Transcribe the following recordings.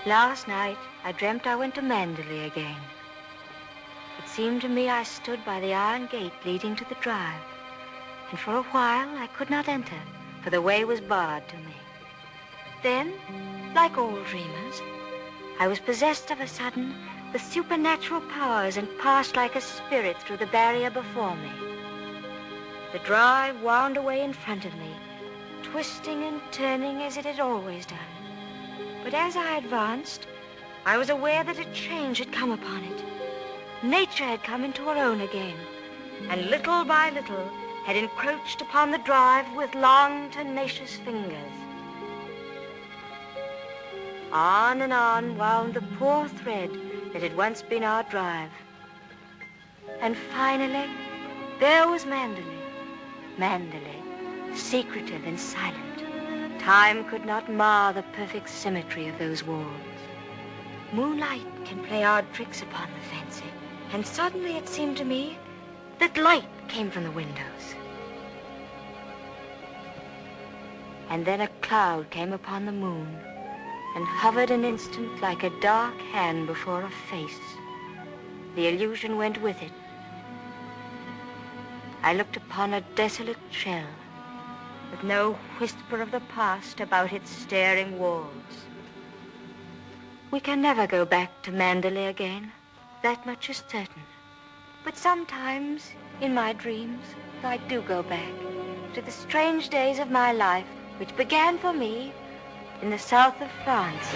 Last night, I dreamt I went to Manderley again. It seemed to me I stood by the iron gate leading to the drive, and for a while I could not enter, for the way was barred to me. Then, like all dreamers, I was possessed of a sudden with supernatural powers and passed like a spirit through the barrier before me. The drive wound away in front of me, twisting and turning as it had always done. But as I advanced, I was aware that a change had come upon it. Nature had come into her own again, and little by little had encroached upon the drive with long, tenacious fingers. On and on wound the poor thread that had once been our drive. And finally, there was Manderley. Manderley, secretive and silent. Time could not mar the perfect symmetry of those walls. Moonlight can play odd tricks upon the fancy, and suddenly it seemed to me that light came from the windows. And then a cloud came upon the moon and hovered an instant like a dark hand before a face. The illusion went with it. I looked upon a desolate shell, with no whisper of the past about its staring walls. We can never go back to Manderley again, that much is certain. But sometimes, in my dreams, I do go back to the strange days of my life, which began for me in the south of France.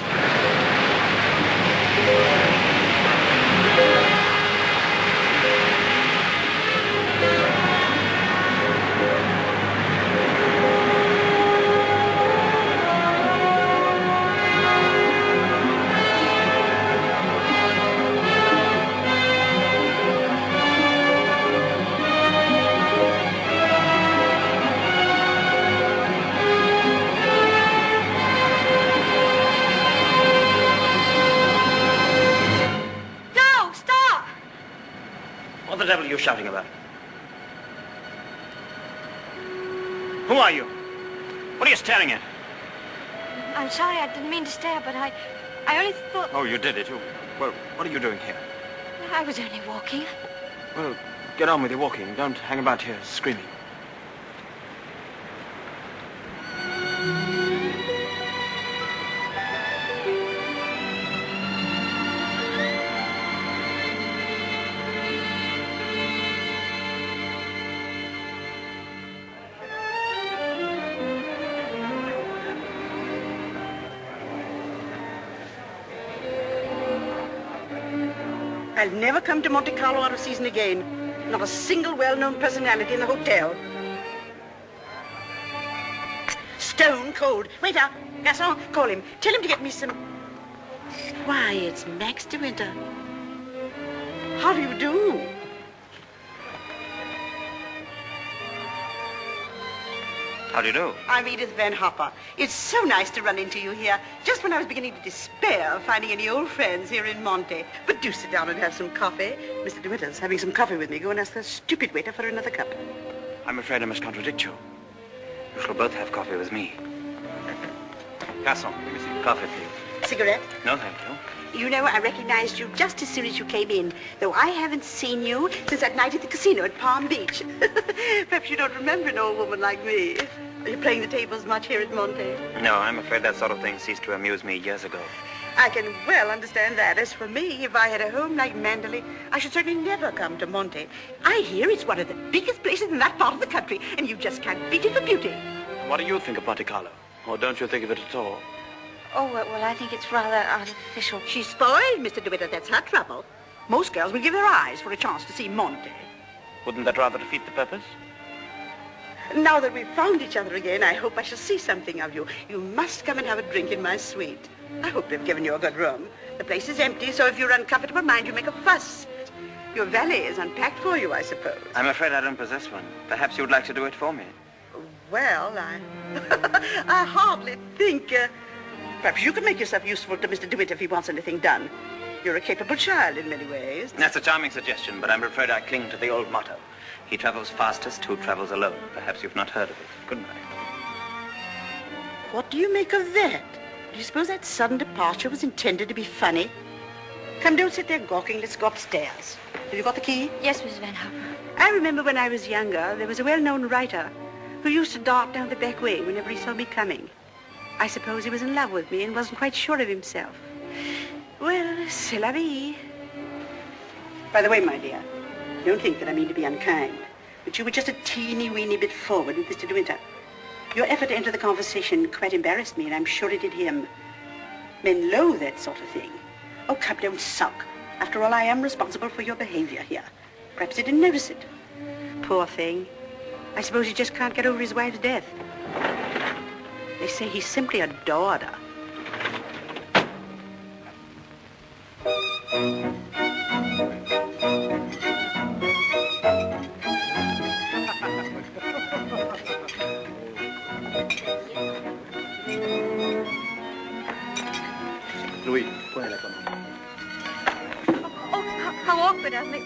What the devil are you shouting about? Who are you? What are you staring at? I'm sorry, I didn't mean to stare, but I only thought... Oh, you did it. Well, what are you doing here? I was only walking. Well, get on with your walking. Don't hang about here screaming. I'll never come to Monte Carlo out of season again. Not a single well-known personality in the hotel. Stone cold. Waiter, Gaston, call him. Tell him to get me some... Why, it's Max de Winter. How do you do? How do you do? I'm Edith Van Hopper. It's so nice to run into you here, just when I was beginning to despair of finding any old friends here in Monte. But do sit down and have some coffee. Mr. de Winter's having some coffee with me. Go and ask the stupid waiter for another cup. I'm afraid I must contradict you. You shall both have coffee with me. Gaston, give me some coffee, please. Cigarette? No, thank you. You know, I recognized you just as soon as you came in, though I haven't seen you since that night at the casino at Palm Beach. Perhaps you don't remember an old woman like me. Are you playing the tables much here at Monte? No, I'm afraid that sort of thing ceased to amuse me years ago. I can well understand that. As for me, if I had a home like Manderley, I should certainly never come to Monte. I hear it's one of the biggest places in that part of the country, and you just can't beat it for beauty. What do you think of Monte Carlo? Or don't you think of it at all? Oh, well, I think it's rather artificial. She's spoiled, Mr. de Winter. That's her trouble. Most girls will give their eyes for a chance to see Monte. Wouldn't that rather defeat the purpose? Now that we've found each other again, I hope I shall see something of you. You must come and have a drink in my suite. I hope they've given you a good room. The place is empty, so if you're uncomfortable, mind you make a fuss. Your valet is unpacked for you, I suppose. I'm afraid I don't possess one. Perhaps you would like to do it for me. Well, I hardly think... Perhaps you could make yourself useful to Mr. de Winter if he wants anything done. You're a capable child in many ways. That's a charming suggestion, but I'm afraid I cling to the old motto. He travels fastest who travels alone. Perhaps you've not heard of it. Good night. What do you make of that? Do you suppose that sudden departure was intended to be funny? Come, don't sit there gawking. Let's go upstairs. Have you got the key? Yes, Mrs. Van Hopper. I remember when I was younger, there was a well-known writer who used to dart down the back way whenever he saw me coming. I suppose he was in love with me and wasn't quite sure of himself. Well, c'est la vie. By the way, my dear, don't think that I mean to be unkind, but you were just a teeny-weeny bit forward with Mr. De Winter. Your effort to enter the conversation quite embarrassed me, and I'm sure it did him. Men loathe that sort of thing. Oh, come, don't sulk. After all, I am responsible for your behavior here. Perhaps he didn't notice it. Poor thing. I suppose he just can't get over his wife's death. They say he simply adored her. Louis, prenez la commande. Oh, how awkward of me.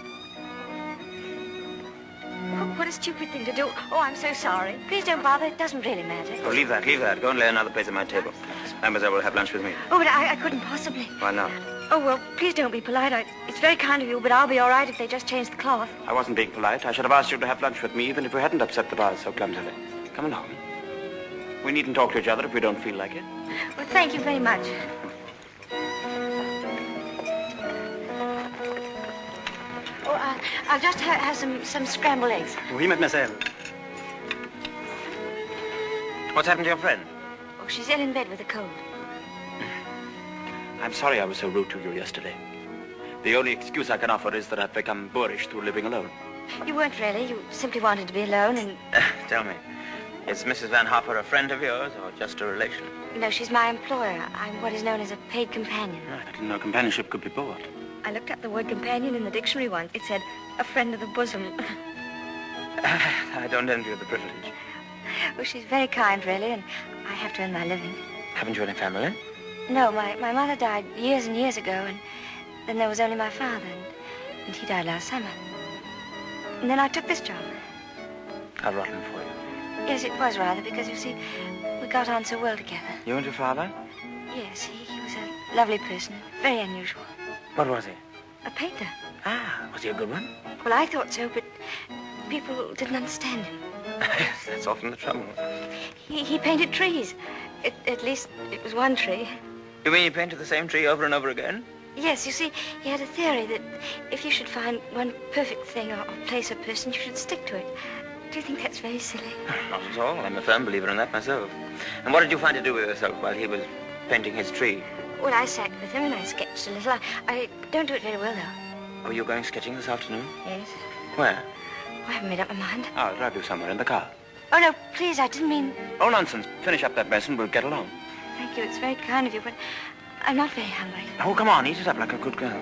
Oh, what a stupid thing to do. Oh, I'm so sorry. Please don't bother. It doesn't really matter. Oh, leave that, leave that. Go and lay another place at my table. Mademoiselle will have lunch with me. Oh, but I couldn't possibly. Why not? Oh, well, please don't be polite. It's very kind of you, but I'll be all right if they just change the cloth. I wasn't being polite. I should have asked you to have lunch with me, even if we hadn't upset the bars so clumsily. Come along. We needn't talk to each other if we don't feel like it. Well, thank you very much. Oh, I'll just have some scrambled eggs. Oui, mademoiselle. What's happened to your friend? Oh, she's ill in bed with a cold. I'm sorry I was so rude to you yesterday. The only excuse I can offer is that I've become boorish through living alone. You weren't really. You simply wanted to be alone and... Tell me, is Mrs. Van Hopper a friend of yours or just a relation? No, she's my employer. I'm what is known as a paid companion. I didn't know companionship could be bought. I looked up the word companion in the dictionary once. It said, a friend of the bosom. I don't envy you the privilege. Well, she's very kind, really, and I have to earn my living. Haven't you any family? No, my mother died years and years ago, and then there was only my father, and he died last summer. And then I took this job. How rotten for you. Yes, it was rather, because, you see, we got on so well together. You and your father? Yes, he was a lovely person, very unusual. What was he? A painter. Ah, was he a good one? Well, I thought so, but people didn't understand him. Yes, that's often the trouble. He painted trees. At least it was one tree. You mean he painted the same tree over and over again? Yes, you see, he had a theory that if you should find one perfect thing or place or person, you should stick to it. Do you think that's very silly? Not at all. I'm a firm believer in that myself. And what did you find to do with yourself while he was painting his tree? Well, I sat with him and I sketched a little. I don't do it very well, though. Oh, you're going sketching this afternoon? Yes. Where? I haven't made up my mind. I'll drive you somewhere in the car. Oh, no, please, I didn't mean... Oh, nonsense. Finish up that mess and we'll get along. Thank you, it's very kind of you, but I'm not very hungry. Oh, come on, eat it up like a good girl.